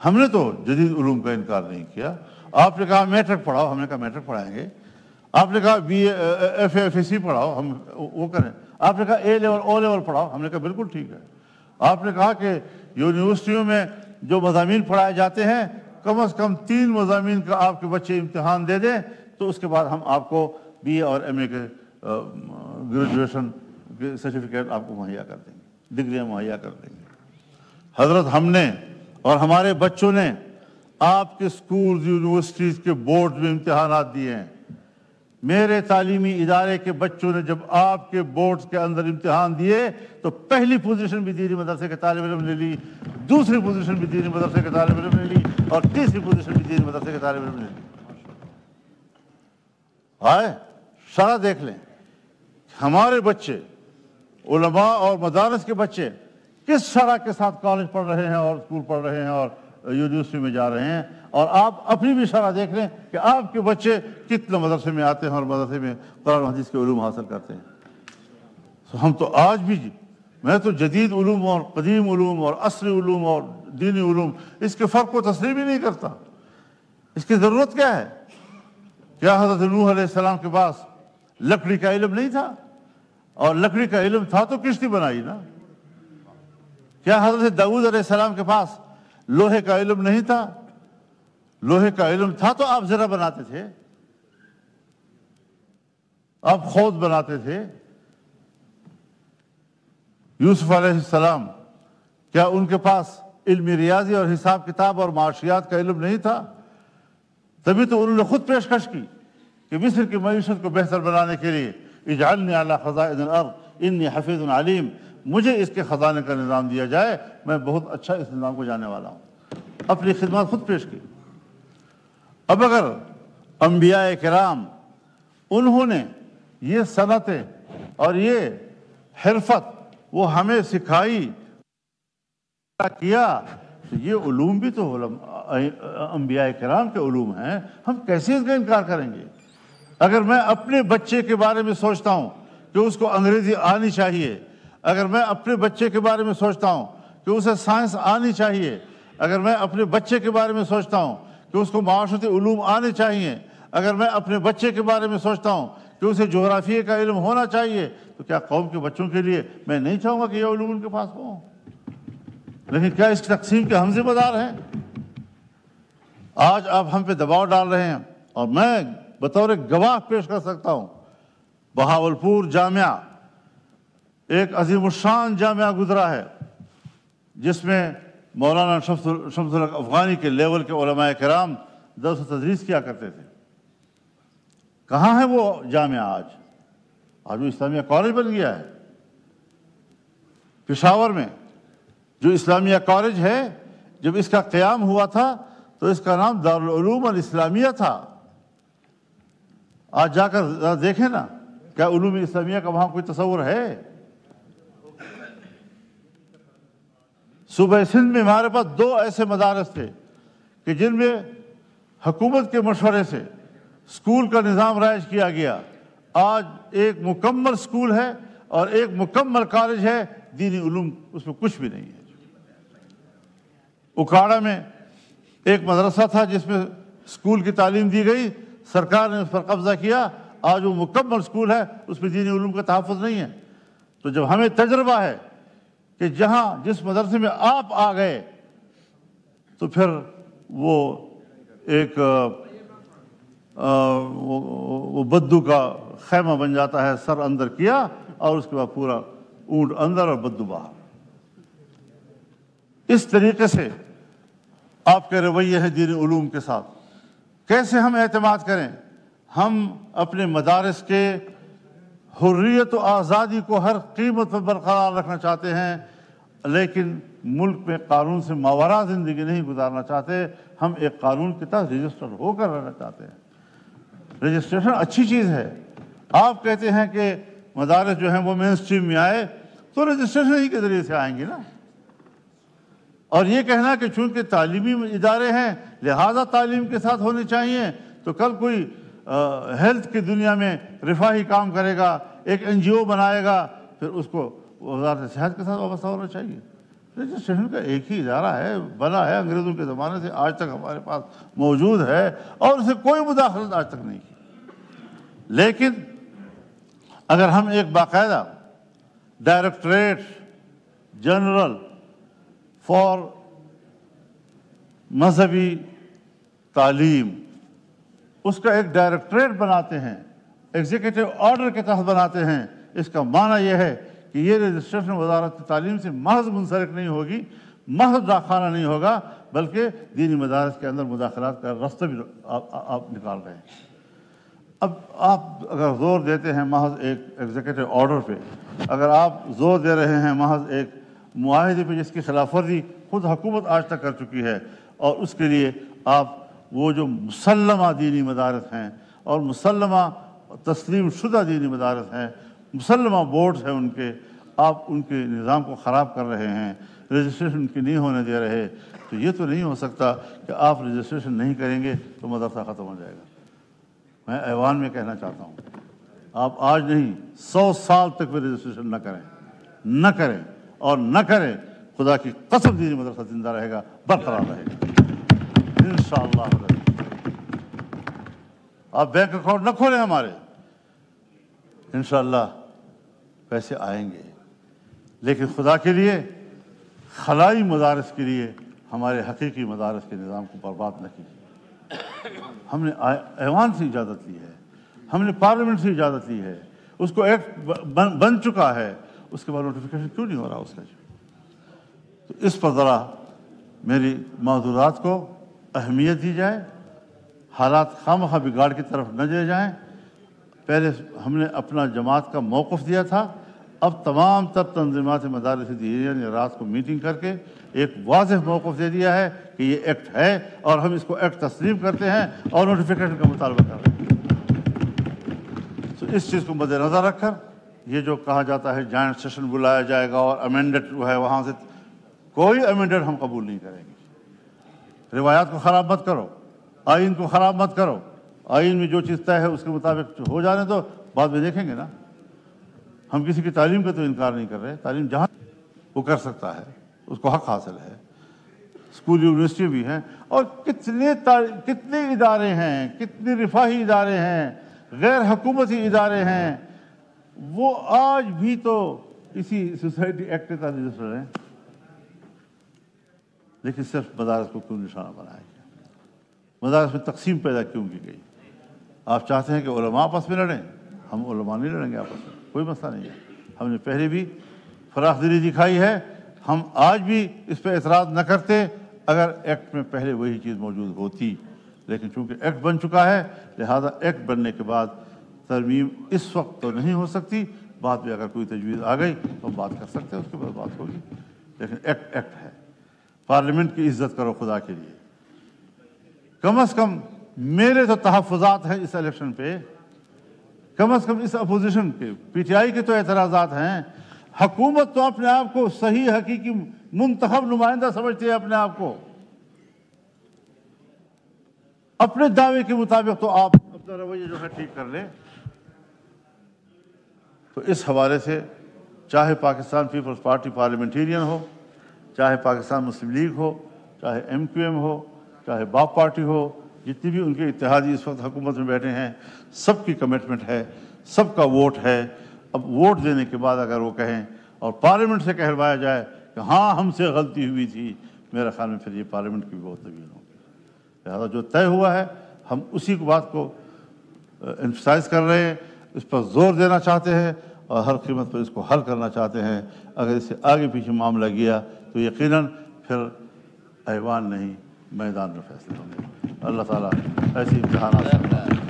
ہم نے تو جدید علوم کا انکار نہیں کیا. آپ نے کہا میٹرک پڑھاؤ، ہم نے کہا میٹرک پڑھائیں گے. آپ نے کہا B A F A F S C پڑھاؤ، ہم وہ کریں. آپ نے کہا اے لیول او لیول پڑھاؤ، ہم نے کہا بالکل ٹھیک ہے. آپ نے کہا کہ یونیورسٹیوں میں جو مضامین پڑھائے جاتے ہیں کم از کم 3 مضامین کا آپ کے بچے امتحان دے دیں تو اس کے بعد ہم آپ کو بی اے اور ایم اے کے گریجویشن کے سرٹیفکیٹ آپ کو مہیا کر دیں گے، ڈگریاں مہیا کر دیں گے. حضرت ہم نے اور ہمارے بچوں نے آپ کے اسکول یونیورسٹیز کے بورڈ میں امتحانات دیے ہیں. میرے تعلیمی ادارے کے بچوں نے جب آپ کے بورڈز کے اندر امتحان دیے تو پہلی پوزیشن بھی دینی مدرسے کے طالب علم نے لی، دوسری پوزیشن بھی دینی مدرسے کے طالب علم نے لی اور تیسری پوزیشن بھی دینی مدرسے کے طالب علم نے لی. شرح دیکھ لیں ہمارے بچے، علماء اور مدارس کے بچے کس شرح کے ساتھ کالج پڑھ رہے ہیں اور اسکول پڑھ رہے ہیں اور یونیورسٹی میں جا رہے ہیں. اور آپ اپنی بھی شرح دیکھ لیں کہ آپ کے بچے کتنے مدرسے میں آتے ہیں اور مدرسے میں قرآن و حدیث کے علوم حاصل کرتے ہیں. ہم تو آج بھی میں تو جدید علوم اور قدیم علوم اور عصری علوم اور دینی علوم اس کے فرق کو تسلیم ہی نہیں کرتا. اس کی ضرورت کیا ہے؟ کیا حضرت نوح علیہ السلام کے پاس لکڑی کا علم نہیں تھا؟ اور لکڑی کا علم تھا تو کشتی بنائی نا. کیا حضرت داؤد علیہ السلام کے پاس لوہے کا علم نہیں تھا؟ لوہے کا علم تھا تو آپ زرہ بناتے تھے، آپ خود بناتے تھے. یوسف علیہ السلام کیا ان کے پاس علم ریاضی اور حساب کتاب اور معاشیات کا علم نہیں تھا؟ تبھی تو انہوں نے خود پیشکش کی کہ مصر کی معیشت کو بہتر بنانے کے لیے اجعلنی علی خزائن الارض انی حفیظ علیم، مجھے اس کے خزانے کا نظام دیا جائے، میں بہت اچھا اس نظام کو جانے والا ہوں. اپنی خدمات خود پیش کی. اب اگر انبیاء کرام انہوں نے یہ صنعتیں اور یہ حرفت وہ ہمیں سکھائی کیا تو یہ علوم بھی تو انبیاء کرام کے علوم ہیں، ہم کیسے اس کا انکار کریں گے؟ اگر میں اپنے بچے کے بارے میں سوچتا ہوں کہ اس کو انگریزی آنی چاہیے، اگر میں اپنے بچے کے بارے میں سوچتا ہوں کہ اسے سائنس آنی چاہیے، اگر میں اپنے بچے کے بارے میں سوچتا ہوں کہ اس کو معاشرتی علوم آنے چاہیے، اگر میں اپنے بچے کے بارے میں سوچتا ہوں کہ اسے جغرافیے کا علم ہونا چاہیے، تو کیا قوم کے بچوں کے لیے میں نہیں چاہوں گا کہ یہ علوم ان کے پاس ہوں؟ لیکن کیا اس تقسیم کے ہم ذمہ دار ہیں؟ آج آپ ہم پہ دباؤ ڈال رہے ہیں اور میں بطور گواہ پیش کر سکتا ہوں. بہاولپور جامعہ ایک عظیم الشان جامعہ گزرا ہے جس میں مولانا شمس الحق افغانی کے لیول کے علماء کرام درس و تدریس کیا کرتے تھے. کہاں ہے وہ جامعہ آج؟ آج وہ اسلامیہ کالج بن گیا ہے. پشاور میں جو اسلامیہ کالج ہے، جب اس کا قیام ہوا تھا تو اس کا نام دارالعلوم الاسلامیہ تھا. آج جا کر ذرا دیکھیں نا، کیا علوم اسلامیہ کا وہاں کوئی تصور ہے؟ صوبہ سندھ میں ہمارے پاس 2 ایسے مدارس تھے کہ جن میں حکومت کے مشورے سے اسکول کا نظام رائج کیا گیا. آج ایک مکمل اسکول ہے اور ایک مکمل کالج ہے، دینی علوم اس میں کچھ بھی نہیں ہے. اکاڑا میں ایک مدرسہ تھا جس میں اسکول کی تعلیم دی گئی، سرکار نے اس پر قبضہ کیا، آج وہ مکمل اسکول ہے، اس میں دینی علوم کا تحفظ نہیں ہے. تو جب ہمیں تجربہ ہے کہ جس مدرسے میں آپ آ گئے تو پھر وہ ایک وہ بدو کا خیمہ بن جاتا ہے، سر اندر کیا اور اس کے بعد پورا اونٹ اندر اور بدو باہر. اس طریقے سے آپ کے رویے ہیں دینی علوم کے ساتھ. کیسے ہم اعتماد کریں؟ ہم اپنے مدارس کے حریت و آزادی کو ہر قیمت پر برقرار رکھنا چاہتے ہیں، لیکن ملک میں قانون سے ماوراء زندگی نہیں گزارنا چاہتے. ہم ایک قانون کے تحت رجسٹر ہو کر رہنا چاہتے ہیں. رجسٹریشن اچھی چیز ہے. آپ کہتے ہیں کہ مدارس جو ہیں وہ مین اسٹریم میں آئے تو رجسٹریشن ہی کے ذریعے سے آئیں گے نا. اور یہ کہنا کہ چونکہ تعلیمی ادارے ہیں لہذا تعلیم کے ساتھ ہونے چاہیے، تو کل کوئی ہیلتھ کی دنیا میں رفاہی کام کرے گا، ایک NGO بنائے گا، پھر اس کو وزارت صحت کے ساتھ وابستہ ہونا چاہیے. رجسٹریشن کا ایک ہی ادارہ ہے، بنا ہے انگریزوں کے زمانے سے آج تک ہمارے پاس موجود ہے، اور اسے کوئی مداخلت آج تک نہیں کی۔ لیکن اگر ہم ایک باقاعدہ ڈائریکٹریٹ جنرل فار مذہبی تعلیم، اس کا ایک ڈائریکٹریٹ بناتے ہیں، ایگزیکٹو آرڈر کے تحت بناتے ہیں، اس کا معنی یہ ہے کہ یہ رجسٹریشن وزارت تعلیم سے محض منسلک نہیں ہوگی، محض داخانہ نہیں ہوگا، بلکہ دینی مدارس کے اندر مداخلات کا راستہ بھی آپ نکال رہے ہیں۔ اب آپ اگر زور دیتے ہیں محض ایک ایگزیکٹو آرڈر پہ، اگر آپ زور دے رہے ہیں محض ایک معاہدے پہ جس کی خلاف ورزی خود حکومت آج تک کر چکی ہے، اور اس کے لیے آپ وہ جو مسلمہ دینی مدارس ہیں اور مسلمہ تسلیم شدہ دینی مدارس ہیں، مسلمہ بورڈز ہیں ان کے، آپ ان کے نظام کو خراب کر رہے ہیں، رجسٹریشن ان کی نہیں ہونے دے رہے، تو یہ تو نہیں ہو سکتا کہ آپ رجسٹریشن نہیں کریں گے تو مدرسہ ختم ہو جائے گا۔ میں ایوان میں کہنا چاہتا ہوں، آپ آج نہیں 100 سال تک بھی رجسٹریشن نہ کریں اور نہ کریں، خدا کی قسم دینی مدرسہ زندہ رہے گا، برقرار رہے گا انشاءاللہ۔ آپ بینک اکاؤنٹ نہ کھولیں ہمارے، انشاءاللہ پیسے آئیں گے، لیکن خدا کے لیے خلائی مدارس کے لیے ہمارے حقیقی مدارس کے نظام کو برباد نہ کیجیے۔ ہم نے ایوان سے اجازت لی ہے، ہم نے پارلیمنٹ سے اجازت لی ہے، اس کو ایکٹ بن چکا ہے، اس کے بعد نوٹیفیکیشن کیوں نہیں ہو رہا اس کا؟ تو اس پر ذرا میری معذورات کو اہمیت دی جائے، حالات خواہ بگاڑ کی طرف نہ لے جائیں۔ پہلے ہم نے اپنا جماعت کا موقف دیا تھا، اب تمام تنظیمات مدارس دینیہ نے رات کو میٹنگ کر کے ایک واضح موقف دے دیا ہے کہ یہ ایکٹ ہے اور ہم اس کو ایکٹ تسلیم کرتے ہیں اور نوٹیفیکیشن کا مطالبہ کر رہے ہیں۔ تو اس چیز کو مد نظر رکھ کر یہ جو کہا جاتا ہے جوائنٹ سیشن بلایا جائے گا اور امینڈڈ جو ہے وہاں سے، کوئی امینڈڈ ہم قبول نہیں کریں گے۔ روایات کو خراب مت کرو، آئین کو خراب مت کرو، آئین میں جو چیز طے ہے اس کے مطابق ہو جانے دو، بعد میں دیکھیں گے نا۔ ہم کسی کی تعلیم کا تو انکار نہیں کر رہے، تعلیم جہاں وہ کر سکتا ہے، اس کو حق حاصل ہے، اسکول یونیورسٹی بھی ہیں، اور کتنے ادارے ہیں، کتنے رفاہی ادارے ہیں، غیر حکومتی ادارے ہیں، وہ آج بھی تو اسی سوسائٹی ایکٹ کے تحت رجسٹر ہیں، لیکن صرف مدارس کو کیوں نشانہ بنایا گیا؟ مدارس میں تقسیم پیدا کیوں کی گئی؟ آپ چاہتے ہیں کہ علماء آپس میں لڑیں؟ ہم علماء نہیں لڑیں گے آپس میں، کوئی مسئلہ نہیں ہے۔ ہم نے پہلے بھی فراخ دلی دکھائی ہے، ہم آج بھی اس پہ اعتراض نہ کرتے اگر ایکٹ میں پہلے وہی چیز موجود ہوتی، لیکن چونکہ ایکٹ بن چکا ہے لہذا ایکٹ بننے کے بعد ترمیم اس وقت تو نہیں ہو سکتی، بعد میں اگر کوئی تجویز آ گئی تو بات کر سکتے ہیں، اس کے بعد بات ہوگی، لیکن ایکٹ ہے۔ پارلیمنٹ کی عزت کرو خدا کے لیے، کم از کم میرے تو تحفظات ہیں اس الیکشن پہ، کم از کم اس اپوزیشن کے، پی ٹی آئی کے تو اعتراضات ہیں۔ حکومت تو اپنے آپ کو صحیح حقیقی منتخب نمائندہ سمجھتی ہے اپنے آپ کو، اپنے دعوے کے مطابق تو آپ اپنا رویہ جو ہے ٹھیک کر لیں۔ تو اس حوالے سے چاہے پاکستان پیپلز پارٹی پارلیمنٹیرین ہو، چاہے پاکستان مسلم لیگ ہو، چاہے ایم کیو ایم ہو، چاہے باپ پارٹی ہو، جتنی بھی ان کے اتحادی اس وقت حکومت میں بیٹھے ہیں، سب کی کمٹمنٹ ہے، سب کا ووٹ ہے۔ اب ووٹ دینے کے بعد اگر وہ کہیں اور پارلیمنٹ سے کہلوایا جائے کہ ہاں ہم سے غلطی ہوئی تھی، میرے خیال میں پھر یہ پارلیمنٹ کی بھی بہت طویل ہوگی۔ لہٰذا جو طے ہوا ہے ہم اسی بات کو ایمفسائز کر رہے ہیں، اس پر زور دینا چاہتے ہیں اور ہر قیمت پر اس کو حل کرنا چاہتے ہیں۔ اگر اس سے آگے پیچھے معاملہ گیا تو یقیناً پھر ایوان نہیں میدان میں فیصلے ہوں گے۔ اللہ تعالیٰ ایسی امتحانات